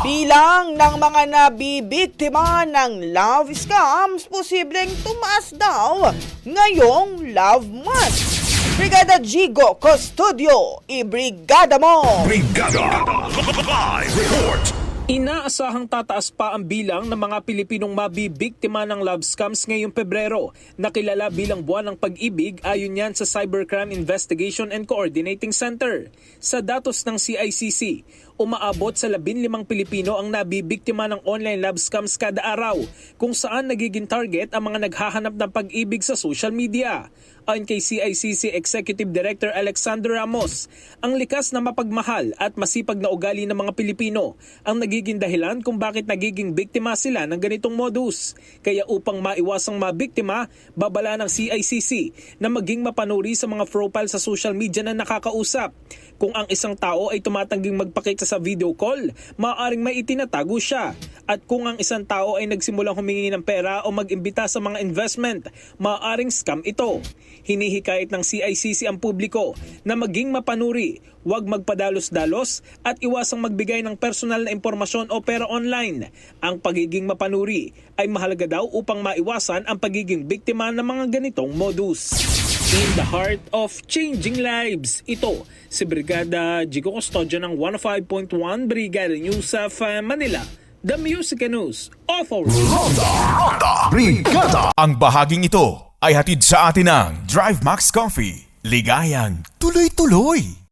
Bilang ng mga nabibiktima ng love scams, posibleng tumaas daw ngayong Love Month. Brigada Jigo Custodio, ibrigada mo! Brigada Live Report. Inaasahang tataas pa ang bilang ng mga Pilipinong mabibiktima ng love scams ngayong Pebrero, na kilala bilang buwan ng pag-ibig ayon yan sa Cybercrime Investigation and Coordinating Center. Sa datos ng CICC, umaabot sa 15 Pilipino ang nabibiktima ng online love scams kada araw, kung saan nagiging target ang mga naghahanap ng pag-ibig sa social media. Ayon kay CICC Executive Director Alexander Ramos, ang likas na mapagmahal at masipag na ugali ng mga Pilipino ang nagiging dahilan kung bakit nagiging biktima sila ng ganitong modus. Kaya upang maiwasang mabiktima, babala ng CICC na maging mapanuri sa mga profile sa social media na nakakausap. Kung ang isang tao ay tumatangging magpakita sa video call, maaaring may itinatago siya. At kung ang isang tao ay nagsimulang humingi ng pera o mag-imbita sa mga investment, maaaring scam ito. Hinihikayat ng CICC ang publiko na maging mapanuri, huwag magpadalos-dalos at iwasang magbigay ng personal na impormasyon o pera online. Ang pagiging mapanuri ay mahalaga daw upang maiwasan ang pagiging biktima ng mga ganitong modus. In the heart of changing lives, ito si Brigada Jigo Custodio ng 105.1 Brigada News of Manila, The Music News Authority. Ronda Brigada. Ang bahaging ito ay hatid sa atin ng Drive Max Coffee. Ligayang tuloy-tuloy.